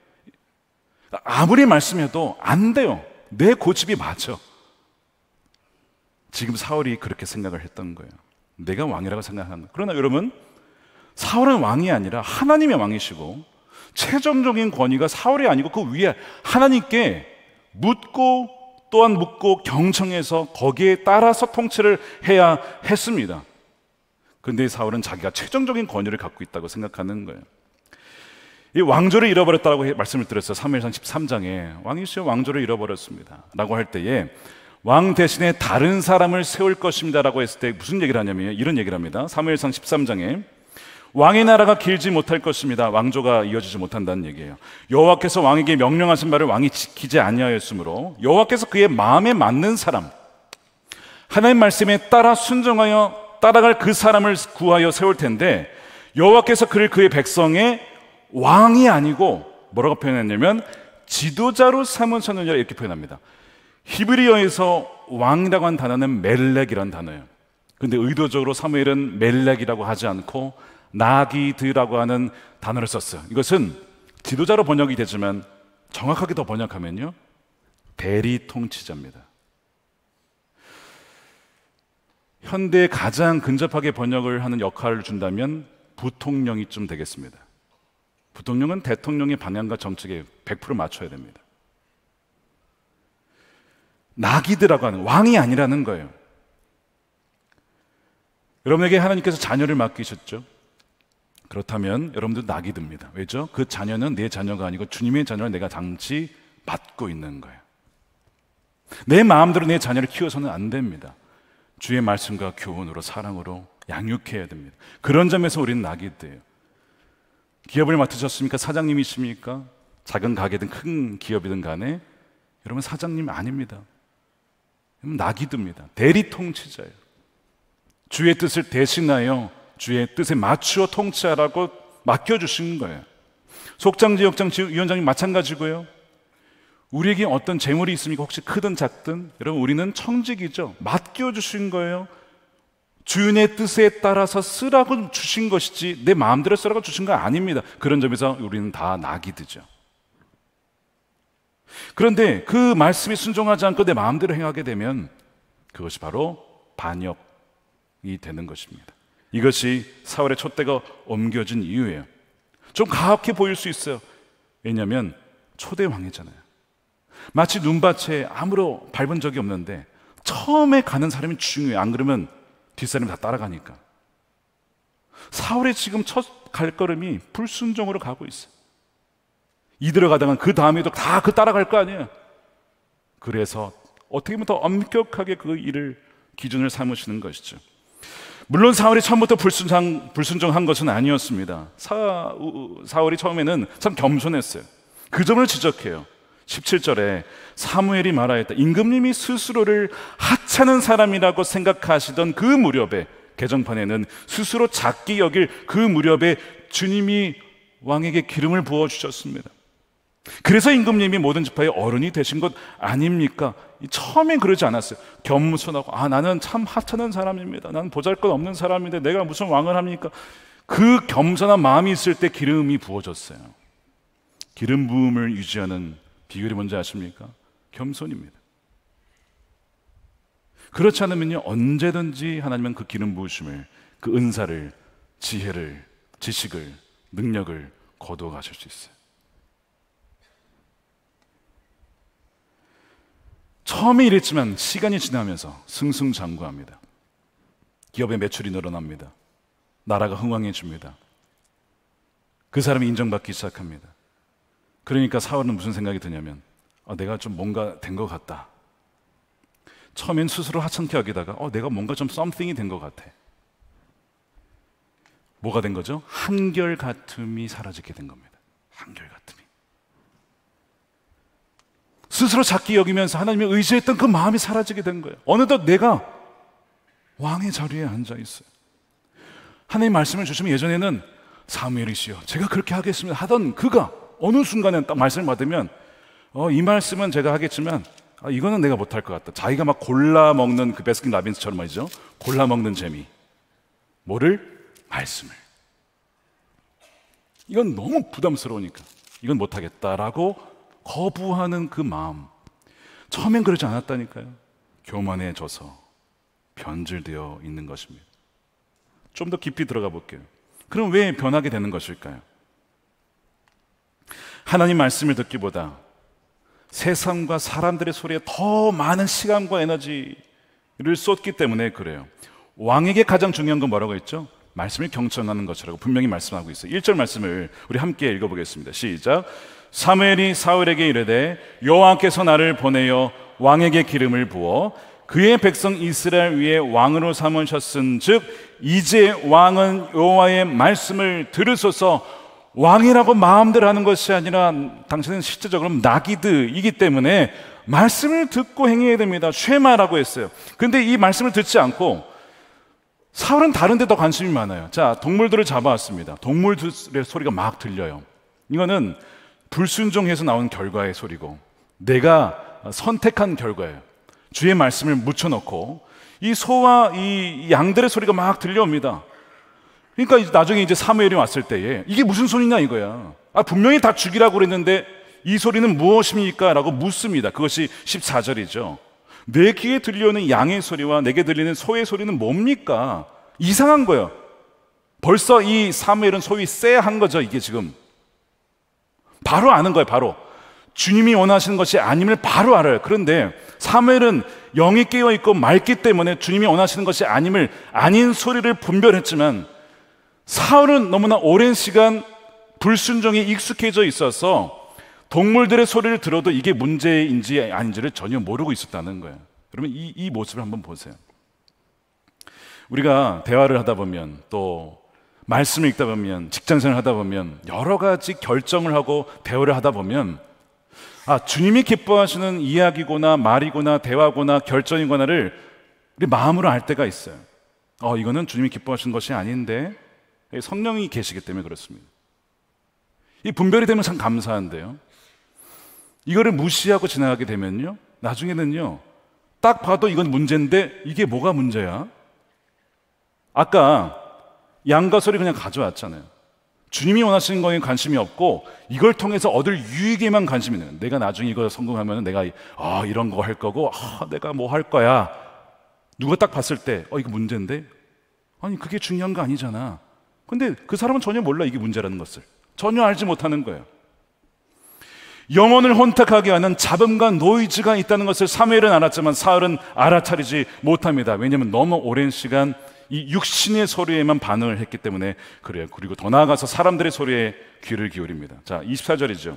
아무리 말씀해도 안 돼요. 내 고집이 맞아. 지금 사울이 그렇게 생각을 했던 거예요. 내가 왕이라고 생각하는 거예요. 그러나 여러분, 사울은 왕이 아니라 하나님의 왕이시고 최종적인 권위가 사울이 아니고 그 위에 하나님께 묻고 또한 묻고 경청해서 거기에 따라서 통치를 해야 했습니다. 그런데 사울은 자기가 최종적인 권위를 갖고 있다고 생각하는 거예요. 이 왕조를 잃어버렸다고 말씀을 드렸어요. 사무엘상 13장에 왕이시여 왕조를 잃어버렸습니다 라고 할 때에 왕 대신에 다른 사람을 세울 것입니다 라고 했을 때 무슨 얘기를 하냐면 이런 얘기를 합니다. 사무엘상 13장에 왕의 나라가 길지 못할 것입니다. 왕조가 이어지지 못한다는 얘기예요. 여호와께서 왕에게 명령하신 바를 왕이 지키지 아니하였으므로 여호와께서 그의 마음에 맞는 사람, 하나님 말씀에 따라 순종하여 따라갈 그 사람을 구하여 세울 텐데, 여호와께서 그를 그의 백성의 왕이 아니고 뭐라고 표현했냐면 지도자로 삼으셨느니라 이렇게 표현합니다. 히브리어에서 왕이라고 한 단어는 멜렉이라는 단어예요. 근데 의도적으로 사무엘은 멜렉이라고 하지 않고 나기드라고 하는 단어를 썼어요. 이것은 지도자로 번역이 되지만 정확하게 더 번역하면요, 대리 통치자입니다. 현대에 가장 근접하게 번역을 하는 역할을 준다면 부통령이 좀 되겠습니다. 부통령은 대통령의 방향과 정책에 100% 맞춰야 됩니다. 나기드라고 하는, 왕이 아니라는 거예요. 여러분에게 하나님께서 자녀를 맡기셨죠? 그렇다면 여러분들 나기드입니다. 왜죠? 그 자녀는 내 자녀가 아니고 주님의 자녀를 내가 당시 맡고 있는 거예요. 내 마음대로 내 자녀를 키워서는 안 됩니다. 주의 말씀과 교훈으로 사랑으로 양육해야 됩니다. 그런 점에서 우리는 나기드예요. 기업을 맡으셨습니까? 사장님이십니까? 작은 가게든 큰 기업이든 간에 여러분 사장님 아닙니다. 나기드입니다. 대리 통치자예요. 주의 뜻을 대신하여 주의 뜻에 맞추어 통치하라고 맡겨주신 거예요. 속장지 역장지 위원장님 마찬가지고요. 우리에게 어떤 재물이 있습니까? 혹시 크든 작든 여러분 우리는 청직이죠. 맡겨주신 거예요. 주인의 뜻에 따라서 쓰라고 주신 것이지 내 마음대로 쓰라고 주신 거 아닙니다. 그런 점에서 우리는 다 나기드죠. 그런데 그 말씀에 순종하지 않고 내 마음대로 행하게 되면 그것이 바로 반역이 되는 것입니다. 이것이 사울의 촛대가 옮겨진 이유예요. 좀 가혹해 보일 수 있어요. 왜냐하면 초대 왕이잖아요. 마치 눈밭에 아무로 밟은 적이 없는데 처음에 가는 사람이 중요해요. 안 그러면 뒷사람이 다 따라가니까. 사울의 지금 첫 갈걸음이 불순종으로 가고 있어요. 이대로 가다가 그 다음에도 다 그 따라갈 거 아니에요. 그래서 어떻게 보면 더 엄격하게 그 일을 기준을 삼으시는 것이죠. 물론 사울이 처음부터 불순종한 것은 아니었습니다. 사울이 처음에는 참 겸손했어요. 그 점을 지적해요. 17절에 사무엘이 말하였다. 임금님이 스스로를 하찮은 사람이라고 생각하시던 그 무렵에, 개정판에는 스스로 작게 여길 그 무렵에 주님이 왕에게 기름을 부어주셨습니다. 그래서 임금님이 모든 지파의 어른이 되신 것 아닙니까? 처음엔 그러지 않았어요. 겸손하고 나는 참 하찮은 사람입니다. 나는 보잘것 없는 사람인데 내가 무슨 왕을 합니까? 그 겸손한 마음이 있을 때 기름이 부어졌어요. 기름 부음을 유지하는 비결이 뭔지 아십니까? 겸손입니다. 그렇지 않으면요, 언제든지 하나님은 그 기름 부으심을, 그 은사를, 지혜를, 지식을, 능력을 거두어 가실 수 있어요. 처음에 이랬지만 시간이 지나면서 승승장구합니다. 기업의 매출이 늘어납니다. 나라가 흥왕해집니다. 그 사람이 인정받기 시작합니다. 그러니까 사울은 무슨 생각이 드냐면, 내가 좀 뭔가 된 것 같다. 처음엔 스스로 하찮게 여기다가 내가 뭔가 좀 something이 된 것 같아. 뭐가 된 거죠? 한결같음이 사라지게 된 겁니다. 한결같음이. 스스로 작게 여기면서 하나님을 의지했던 그 마음이 사라지게 된 거예요. 어느덧 내가 왕의 자리에 앉아 있어요. 하나님 말씀을 주시면 예전에는 사무엘이시여 제가 그렇게 하겠습니다 하던 그가 어느 순간에 딱 말씀을 받으면 이 말씀은 제가 하겠지만 이거는 내가 못할 것 같다. 자기가 막 골라 먹는 그 베스킨 라빈스처럼 말이죠. 골라 먹는 재미. 뭐를? 말씀을. 이건 너무 부담스러우니까 이건 못하겠다라고 거부하는 그 마음. 처음엔 그러지 않았다니까요. 교만해져서 변질되어 있는 것입니다. 좀 더 깊이 들어가 볼게요. 그럼 왜 변하게 되는 것일까요? 하나님 말씀을 듣기보다 세상과 사람들의 소리에 더 많은 시간과 에너지를 쏟기 때문에 그래요. 왕에게 가장 중요한 건 뭐라고 했죠? 말씀을 경청하는 것이라고 분명히 말씀하고 있어요. 1절 말씀을 우리 함께 읽어보겠습니다. 시작. 사무엘이 사울에게 이르되 여호와께서 나를 보내어 왕에게 기름을 부어 그의 백성 이스라엘 위에 왕으로 삼으셨은즉 이제 왕은 여호와의 말씀을 들으소서. 왕이라고 마음대로 하는 것이 아니라 당신은 실제적으로 나기드이기 때문에 말씀을 듣고 행해야 됩니다. 쉐마라고 했어요. 근데 이 말씀을 듣지 않고 사울은 다른 데 더 관심이 많아요. 자, 동물들을 잡아왔습니다. 동물들의 소리가 막 들려요. 이거는 불순종해서 나온 결과의 소리고 내가 선택한 결과예요. 주의 말씀을 묻혀놓고 이 소와 이 양들의 소리가 막 들려옵니다. 그러니까 나중에 이제 사무엘이 왔을 때에 이게 무슨 소리냐 이거야. 분명히 다 죽이라고 그랬는데 이 소리는 무엇입니까? 라고 묻습니다. 그것이 14절이죠. 내 귀에 들려오는 양의 소리와 내게 들리는 소의 소리는 뭡니까? 이상한 거예요. 벌써 이 사무엘은 소위 쎄한 거죠. 이게 지금 바로 아는 거예요. 바로 주님이 원하시는 것이 아님을 바로 알아요. 그런데 사무엘은 영이 깨어있고 맑기 때문에 주님이 원하시는 것이 아님을 아닌 소리를 분별했지만 사울은 너무나 오랜 시간 불순종에 익숙해져 있어서 동물들의 소리를 들어도 이게 문제인지 아닌지를 전혀 모르고 있었다는 거예요. 여러분 이 모습을 한번 보세요. 우리가 대화를 하다 보면 또 말씀을 읽다 보면 직장생활을 하다 보면 여러 가지 결정을 하고 대화를 하다 보면 주님이 기뻐하시는 이야기거나 말이거나 대화거나 결정이거나를 우리 마음으로 알 때가 있어요. 이거는 주님이 기뻐하시는 것이 아닌데 성령이 계시기 때문에 그렇습니다. 이 분별이 되면 참 감사한데요. 이거를 무시하고 지나가게 되면요, 나중에는요 딱 봐도 이건 문제인데 이게 뭐가 문제야? 아까 양과 소리 그냥 가져왔잖아요. 주님이 원하시는 거에 관심이 없고 이걸 통해서 얻을 유익에만 관심이 있는 거예요. 내가 나중에 이거 성공하면 내가 이런 거 할 거고 내가 뭐 할 거야. 누가 딱 봤을 때 이거 문제인데? 아니 그게 중요한 거 아니잖아. 근데 그 사람은 전혀 몰라 이게 문제라는 것을. 전혀 알지 못하는 거예요. 영혼을 혼탁하게 하는 잡음과 노이즈가 있다는 것을 사무엘은 알았지만 사울은 알아차리지 못합니다. 왜냐하면 너무 오랜 시간 이 육신의 소리에만 반응을 했기 때문에 그래요. 그리고 더 나아가서 사람들의 소리에 귀를 기울입니다. 자, 24절이죠.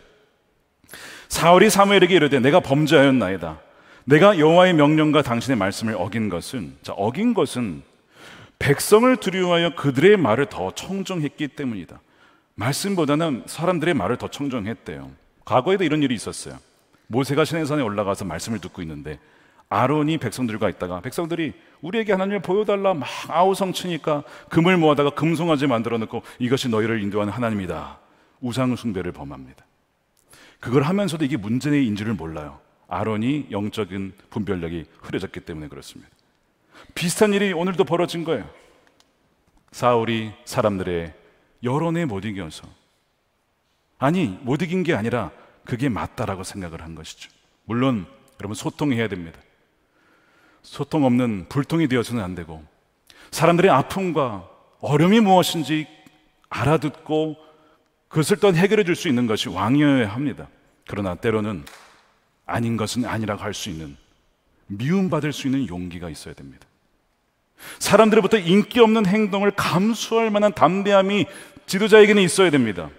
사울이 사무엘에게 이르되 내가 범죄하였나이다. 내가 여호와의 명령과 당신의 말씀을 어긴 것은, 어긴 것은 백성을 두려워하여 그들의 말을 더 청종했기 때문이다. 말씀보다는 사람들의 말을 더 청종했대요. 과거에도 이런 일이 있었어요. 모세가 시내산에 올라가서 말씀을 듣고 있는데 아론이 백성들과 있다가 백성들이 우리에게 하나님을 보여달라 막 아우성치니까 금을 모아다가 금송아지 만들어 놓고 이것이 너희를 인도하는 하나님이다. 우상 숭배를 범합니다. 그걸 하면서도 이게 문제인 줄을 몰라요. 아론이 영적인 분별력이 흐려졌기 때문에 그렇습니다. 비슷한 일이 오늘도 벌어진 거예요. 사울이 사람들의 여론에 못 이겨서, 아니 못 이긴 게 아니라 그게 맞다라고 생각을 한 것이죠. 물론 여러분, 소통해야 됩니다. 소통 없는 불통이 되어서는 안 되고, 사람들의 아픔과 어려움이 무엇인지 알아듣고 그것을 또 해결해 줄 수 있는 것이 왕이어야 합니다. 그러나 때로는 아닌 것은 아니라고 할 수 있는, 미움받을 수 있는 용기가 있어야 됩니다. 사람들로부터 인기 없는 행동을 감수할 만한 담대함이 지도자에게는 있어야 됩니다.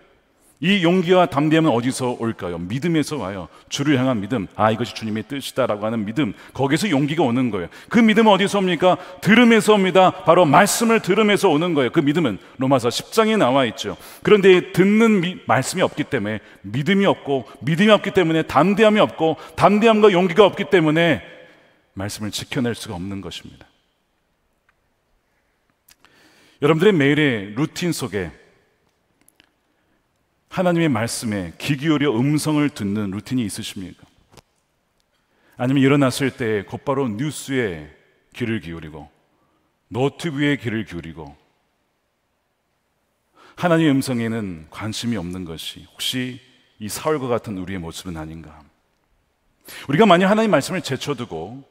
이 용기와 담대함은 어디서 올까요? 믿음에서 와요. 주를 향한 믿음, 이것이 주님의 뜻이다라고 하는 믿음, 거기서 용기가 오는 거예요. 그 믿음은 어디서 옵니까? 들음에서 옵니다. 바로 말씀을 들음에서 오는 거예요. 그 믿음은 로마서 10장에 나와 있죠. 그런데 듣는 말씀이 없기 때문에 믿음이 없고, 믿음이 없기 때문에 담대함이 없고, 담대함과 용기가 없기 때문에 말씀을 지켜낼 수가 없는 것입니다. 여러분들의 매일의 루틴 속에 하나님의 말씀에 귀 기울여 음성을 듣는 루틴이 있으십니까? 아니면 일어났을 때 곧바로 뉴스에 귀를 기울이고, 노트북에 귀를 기울이고, 하나님의 음성에는 관심이 없는 것이 혹시 이 사울과 같은 우리의 모습은 아닌가? 우리가 만약 하나님의 말씀을 제쳐두고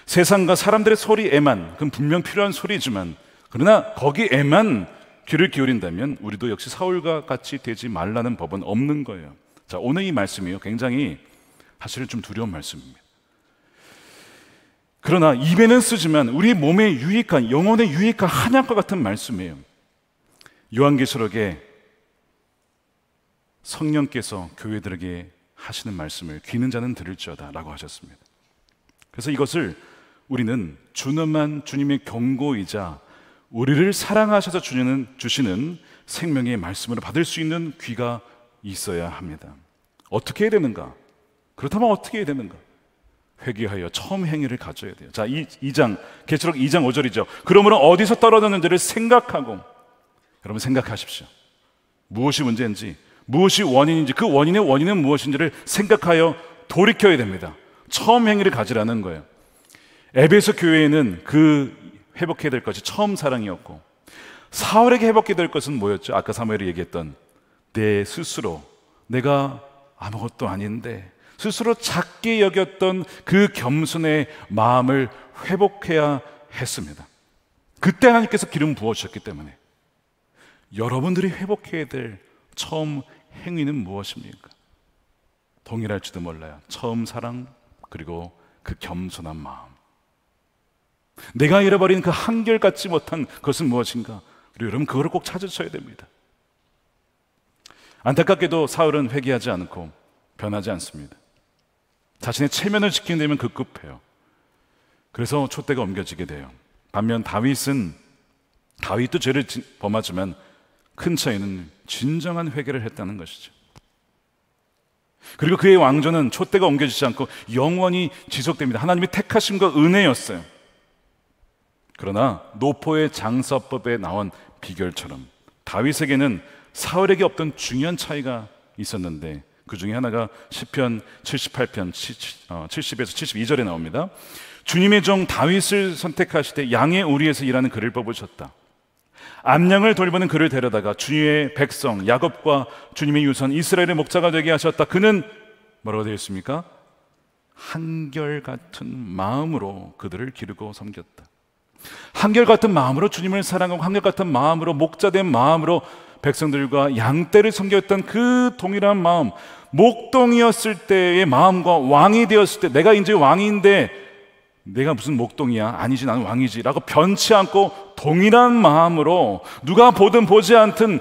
세상과 사람들의 소리에만, 그건 분명 필요한 소리지만, 그러나 거기에만 귀를 기울인다면 우리도 역시 사울과 같이 되지 말라는 법은 없는 거예요. 자, 오늘 이 말씀이요, 굉장히 사실은 좀 두려운 말씀입니다. 그러나 입에는 쓰지만 우리 몸에 유익한, 영혼에 유익한 한약과 같은 말씀이에요. 요한계시록에 성령께서 교회들에게 하시는 말씀을 귀는 자는 들을지어다 라고 하셨습니다. 그래서 이것을 우리는 준엄한 주님의 경고이자 우리를 사랑하셔서 주시는 생명의 말씀으로 받을 수 있는 귀가 있어야 합니다. 어떻게 해야 되는가? 그렇다면 어떻게 해야 되는가? 회개하여 처음 행위를 가져야 돼요. 자, 2장, 계시록 2장 5절이죠. 그러므로 어디서 떨어졌는지를 생각하고, 여러분 생각하십시오. 무엇이 문제인지, 무엇이 원인인지, 그 원인의 원인은 무엇인지를 생각하여 돌이켜야 됩니다. 처음 행위를 가지라는 거예요. 에베소 교회에는 그 회복해야 될 것이 처음 사랑이었고, 사울에게 회복해야 될 것은 뭐였죠? 아까 사무엘이 얘기했던 내 스스로, 내가 아무것도 아닌데 스스로 작게 여겼던 그 겸손의 마음을 회복해야 했습니다. 그때 하나님께서 기름 부어주셨기 때문에 여러분들이 회복해야 될 처음 행위는 무엇입니까? 동일할지도 몰라요. 처음 사랑, 그리고 그 겸손한 마음. 내가 잃어버린 그 한결같지 못한 것은 무엇인가? 그리고 여러분 그거를 꼭 찾으셔야 됩니다. 안타깝게도 사울은 회개하지 않고 변하지 않습니다. 자신의 체면을 지키는 데면 급급해요. 그래서 촛대가 옮겨지게 돼요. 반면 다윗도 죄를 범하지만 큰 차이는 진정한 회개를 했다는 것이죠. 그리고 그의 왕조는 촛대가 옮겨지지 않고 영원히 지속됩니다. 하나님의 택하심과 은혜였어요. 그러나 노포의 장서법에 나온 비결처럼 다윗에게는 사울에게 없던 중요한 차이가 있었는데, 그 중에 하나가 시편 78편 70에서 72절에 나옵니다. 주님의 종 다윗을 선택하시되 양의 우리에서 일하는 그를 뽑으셨다. 암양을 돌보는 그를 데려다가 주님의 백성 야곱과 주님의 유선 이스라엘의 목자가 되게 하셨다. 그는 뭐라고 되어 있습니까? 한결같은 마음으로 그들을 기르고 섬겼다. 한결같은 마음으로 주님을 사랑하고 한결같은 마음으로 목자된 마음으로 백성들과 양떼를 섬겼던 그 동일한 마음, 목동이었을 때의 마음과 왕이 되었을 때, 내가 이제 왕인데 내가 무슨 목동이야? 아니지, 나는 왕이지 라고 변치 않고 동일한 마음으로 누가 보든 보지 않든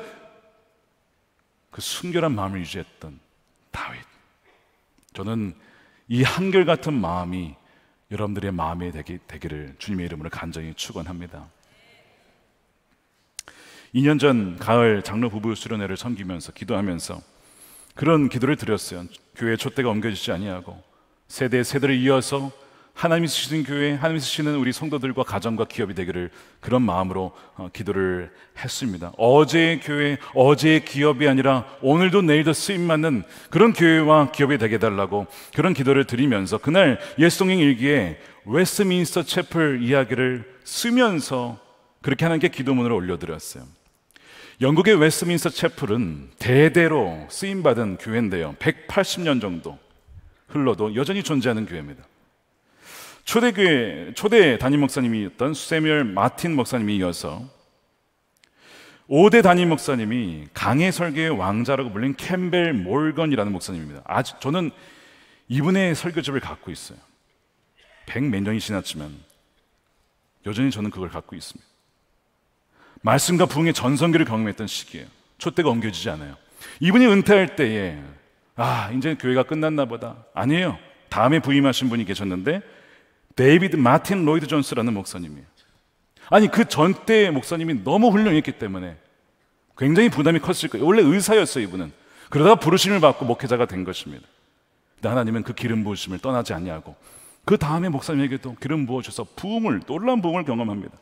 그 순결한 마음을 유지했던 다윗. 저는 이 한결같은 마음이 여러분들의 마음에 되기를 주님의 이름으로 간절히 축원합니다. 2년 전 가을 장로 부부 수련회를 섬기면서 기도하면서 그런 기도를 드렸어요. 교회 촛대가 옮겨지지 아니하고 세대를 이어서 하나님이 쓰시는 교회, 하나님이 쓰시는 우리 성도들과 가정과 기업이 되기를, 그런 마음으로 기도를 했습니다. 어제의 교회, 어제의 기업이 아니라 오늘도 내일도 쓰임받는 그런 교회와 기업이 되게 해달라고 그런 기도를 드리면서, 그날 예수동행 일기에 웨스트민스터 채플 이야기를 쓰면서 그렇게 하나님께 기도문을 올려드렸어요. 영국의 웨스트민스터 채플은 대대로 쓰임받은 교회인데요, 180년 정도 흘러도 여전히 존재하는 교회입니다. 초대 담임 목사님이었던 세뮤얼 마틴 목사님이 이어서 5대 담임 목사님이 강해 설교의 왕자라고 불린 캠벨 몰건이라는 목사님입니다. 저는 이분의 설교집을 갖고 있어요. 100몇 년이 지났지만 여전히 저는 그걸 갖고 있습니다. 말씀과 부흥의 전성기를 경험했던 시기예요. 촛대가 옮겨지지 않아요. 이분이 은퇴할 때에 이제 교회가 끝났나 보다. 아니에요. 다음에 부임하신 분이 계셨는데 데이비드 마틴 로이드 존스라는 목사님이에요. 아니, 그 전때 목사님이 너무 훌륭했기 때문에 굉장히 부담이 컸을 거예요. 원래 의사였어요, 이분은. 그러다가 부르심을 받고 목회자가 된 것입니다. 근데 하나님은 그 기름 부으심을 떠나지 않냐고 그 다음에 목사님에게도 기름 부어주셔서 놀라운 부흥을 경험합니다.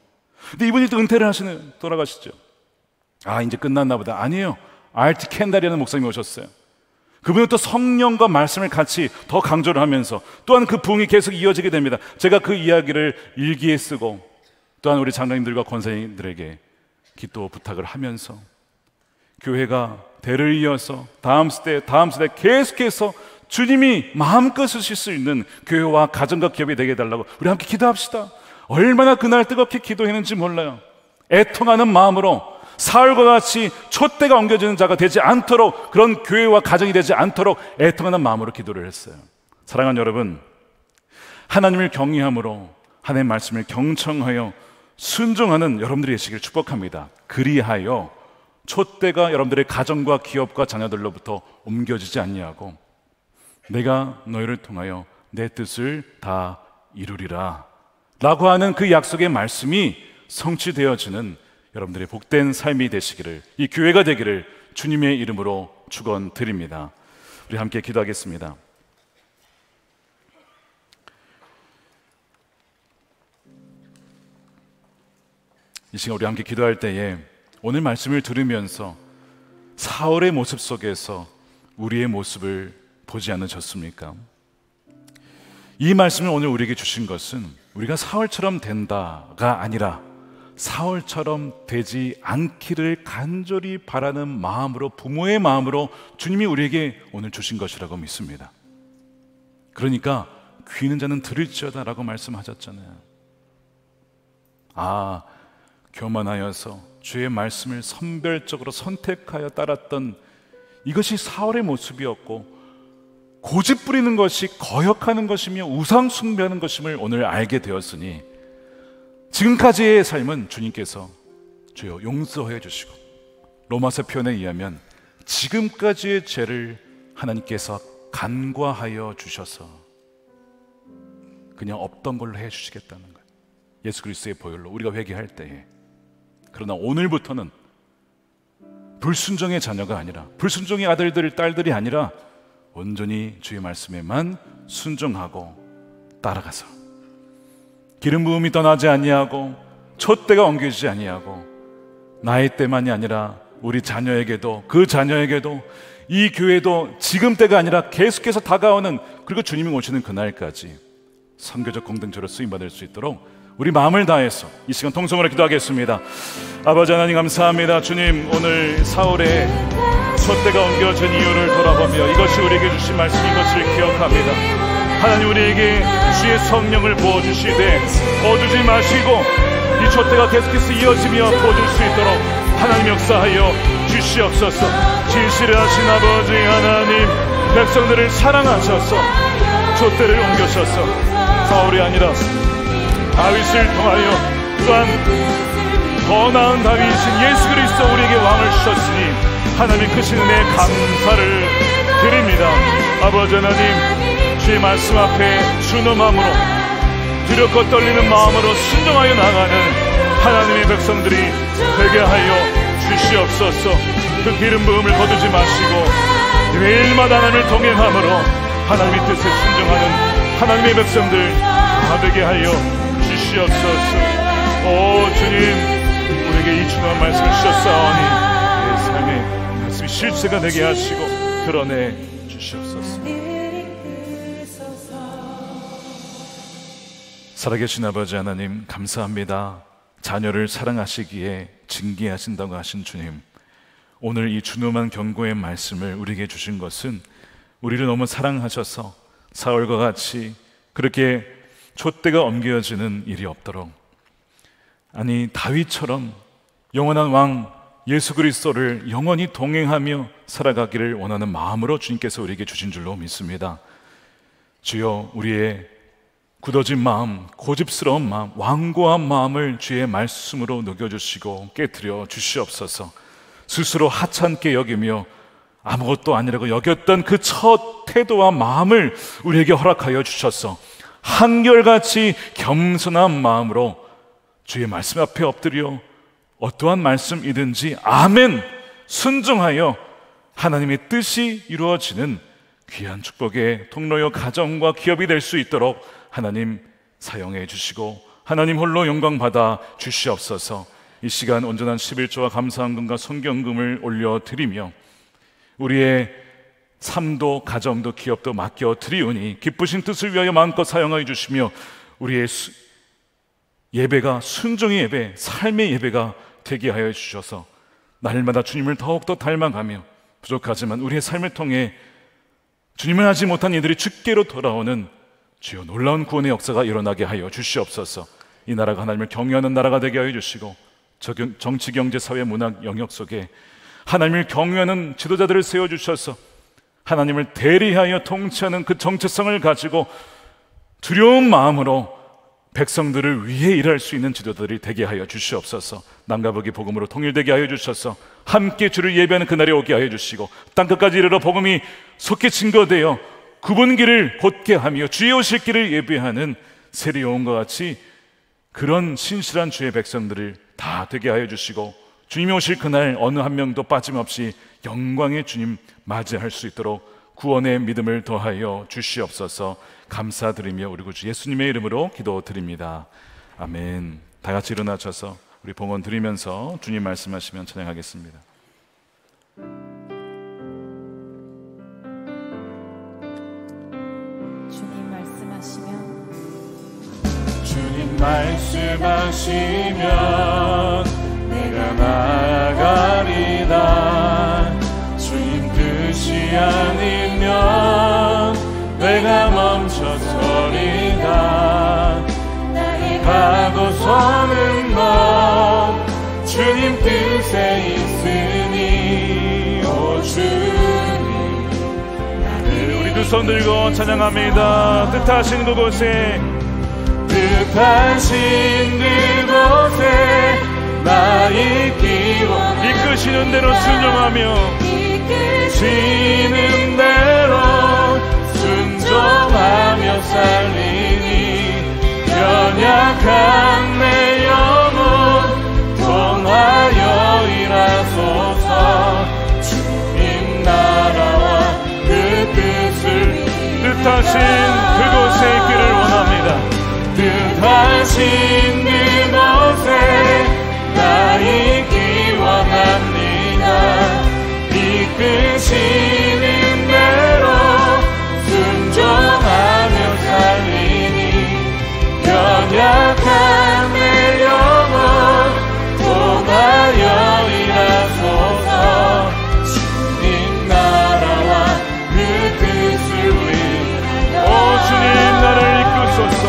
근데 이분이 또 은퇴를 돌아가시죠. 이제 끝났나 보다. 아니에요. 알트 켄달이라는 목사님이 오셨어요. 그분은 또 성령과 말씀을 같이 더 강조를 하면서 또한 그 부흥이 계속 이어지게 됩니다. 제가 그 이야기를 일기에 쓰고 또한 우리 장로님들과 권사님들에게 기도 부탁을 하면서 교회가 대를 이어서 다음 세대 계속해서 주님이 마음껏 쓰실 수 있는 교회와 가정과 기업이 되게 해달라고 우리 함께 기도합시다. 얼마나 그날 뜨겁게 기도했는지 몰라요. 애통하는 마음으로 사울과 같이 촛대가 옮겨지는 자가 되지 않도록, 그런 교회와 가정이 되지 않도록 애통하는 마음으로 기도를 했어요. 사랑하는 여러분, 하나님을 경외함으로 하나님의 말씀을 경청하여 순종하는 여러분들이 되시길 축복합니다. 그리하여 촛대가 여러분들의 가정과 기업과 자녀들로부터 옮겨지지 않냐고, 내가 너희를 통하여 내 뜻을 다 이루리라 라고 하는 그 약속의 말씀이 성취되어지는 여러분들의 복된 삶이 되시기를, 이 교회가 되기를 주님의 이름으로 축원드립니다. 우리 함께 기도하겠습니다. 이 시간 우리 함께 기도할 때에 오늘 말씀을 들으면서 사울의 모습 속에서 우리의 모습을 보지 않으셨습니까? 이 말씀을 오늘 우리에게 주신 것은 우리가 사울처럼 된다가 아니라 사울처럼 되지 않기를 간절히 바라는 마음으로, 부모의 마음으로 주님이 우리에게 오늘 주신 것이라고 믿습니다. 그러니까 귀 있는 자는 들을지어다 라고 말씀하셨잖아요. 교만하여서 주의 말씀을 선별적으로 선택하여 따랐던 이것이 사울의 모습이었고, 고집 부리는 것이 거역하는 것이며 우상 숭배하는 것임을 오늘 알게 되었으니 지금까지의 삶은 주님께서 주여 용서해 주시고, 로마서 표현에 의하면 지금까지의 죄를 하나님께서 간과하여 주셔서 그냥 없던 걸로 해 주시겠다는 거예요. 예수 그리스도의 보혈로 우리가 회개할 때에. 그러나 오늘부터는 불순종의 자녀가 아니라, 불순종의 아들들 딸들이 아니라 온전히 주의 말씀에만 순종하고 따라가서 기름 부음이 떠나지 아니하고 촛대가 옮겨지지 아니하고 나의 때만이 아니라 우리 자녀에게도, 그 자녀에게도, 이 교회도 지금 때가 아니라 계속해서 다가오는, 그리고 주님이 오시는 그날까지 선교적 공동체로 쓰임받을 수 있도록 우리 마음을 다해서 이 시간 통성으로 기도하겠습니다. 아버지 하나님 감사합니다. 주님, 오늘 사울의 촛대가 옮겨진 이유를 돌아보며 이것이 우리에게 주신 말씀인 것을 기억합니다. 하나님, 우리에게 주의 성령을 부어주시되 거두지 마시고 이 촛대가 계속해서 이어지며 부어질 수 있도록 하나님 역사하여 주시옵소서. 진실하신 아버지 하나님, 백성들을 사랑하셔서 촛대를 옮겨셔서 사울이 아니라 다윗을 통하여 또한 더 나은 다윗이신 예수 그리스도 우리에게 왕을 주셨으니 하나님의 크신 은혜에 감사를 드립니다. 아버지 하나님, 주의 말씀 앞에 순엄함으로 두렵고 떨리는 마음으로 순종하여 나가는 하나님의 백성들이 되게 하여 주시옵소서. 그 기름 부음을 거두지 마시고 매일마다 하나님을 동행함으로 하나님의 뜻에 순종하는 하나님의 백성들 다 되게 하여 주시옵소서. 오 주님, 우리에게 이 중요한 말씀을 주셨사오니 내 삶의 말씀이 실체가 되게 하시고 드러내 주시옵소서. 살아계신 아버지 하나님 감사합니다. 자녀를 사랑하시기에 징계하신다고 하신 주님, 오늘 이 준엄한 경고의 말씀을 우리에게 주신 것은 우리를 너무 사랑하셔서 사울과 같이 그렇게 촛대가 옮겨지는 일이 없도록, 아니 다윗처럼 영원한 왕 예수 그리스도를 영원히 동행하며 살아가기를 원하는 마음으로 주님께서 우리에게 주신 줄로 믿습니다. 주여, 우리의 굳어진 마음, 고집스러운 마음, 완고한 마음을 주의 말씀으로 녹여주시고 깨뜨려 주시옵소서. 스스로 하찮게 여기며 아무것도 아니라고 여겼던 그 첫 태도와 마음을 우리에게 허락하여 주셔서 한결같이 겸손한 마음으로 주의 말씀 앞에 엎드려 어떠한 말씀이든지 아멘 순종하여 하나님의 뜻이 이루어지는 귀한 축복의 통로요 가정과 기업이 될 수 있도록 하나님 사용해 주시고 하나님 홀로 영광 받아 주시옵소서. 이 시간 온전한 11조와 감사헌금과 성경금을 올려드리며 우리의 삶도 가정도 기업도 맡겨드리오니 기쁘신 뜻을 위하여 마음껏 사용하여 주시며 우리의 예배가 순종의 예배, 삶의 예배가 되게 하여 주셔서 날마다 주님을 더욱더 닮아가며 부족하지만 우리의 삶을 통해 주님을 알지 못한 이들이 주께로 돌아오는 주여 놀라운 구원의 역사가 일어나게 하여 주시옵소서. 이 나라가 하나님을 경외하는 나라가 되게 하여 주시고 정치, 경제, 사회, 문학 영역 속에 하나님을 경외하는 지도자들을 세워주셔서 하나님을 대리하여 통치하는 그 정체성을 가지고 두려운 마음으로 백성들을 위해 일할 수 있는 지도자들이 되게 하여 주시옵소서. 남과 북이 복음으로 통일되게 하여 주셔서 함께 주를 예배하는 그날이 오게 하여 주시고 땅끝까지 이르러 복음이 속히 증거되어 굽은 길을 곧게 하며 주의 오실 길을 예배하는 세리요원과 같이 그런 신실한 주의 백성들을 다 되게 하여 주시고 주님이 오실 그날 어느 한 명도 빠짐없이 영광의 주님 맞이할 수 있도록 구원의 믿음을 더하여 주시옵소서. 감사드리며 우리 구주 예수님의 이름으로 기도드립니다. 아멘. 다 같이 일어나셔서 우리 봉헌 드리면서 주님 말씀하시면 찬양하겠습니다.
주님 말씀하시면
주님 말씀하시면 내가 나아가리다. 주님 뜻이 아니면 내가 멈춰서리다. 나의 가고서는 것 주님 뜻에 있으니 오 주님. 우리 두 손 들고 찬양합니다. 뜻하신 그곳에 나 있기와 이끄시는 대로 순종하며 이끄시는 대로 순종하며 살리니 연약한 내 영혼 통하여 일하소서. 주님 나라와 그 뜻을 뜻하신 그곳에 있기를 원합니다. 뜻하신 그곳에 나 있기 원합니다. 이끄시는 대로 순종하며 살리니 연약한 내 영혼 통하여 일하소서. 주님 나라와 그 뜻을 위하여 오 주님 나를 이끄소서.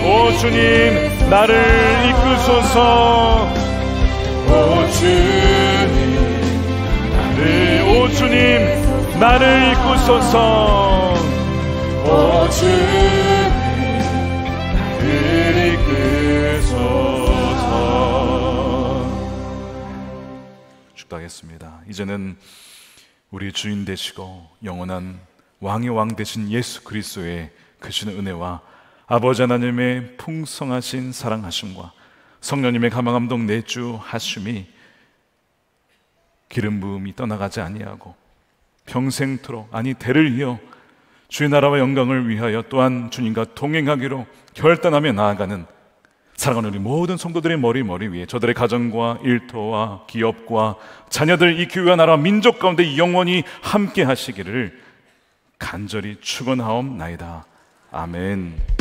오 주님 나를 이끄소서. 오 주님 나를 이끄소서. 오 주님 나를 이끄소서. 축도하겠습니다. 이제는 우리 주인 되시고 영원한 왕의 왕 되신 예수 그리스도의 크신 은혜와 아버지 하나님의 풍성하신 사랑하심과 성령님의 감화감동 내주하심이 기름 부음이 떠나가지 아니하고 평생토록 아니 대를 이어 주의 나라와 영광을 위하여 또한 주님과 동행하기로 결단하며 나아가는 사랑하는 우리 모든 성도들의 머리 위에 저들의 가정과 일터와 기업과 자녀들 이 교회와 나라 민족 가운데 영원히 함께 하시기를 간절히 축원하옵나이다. 아멘.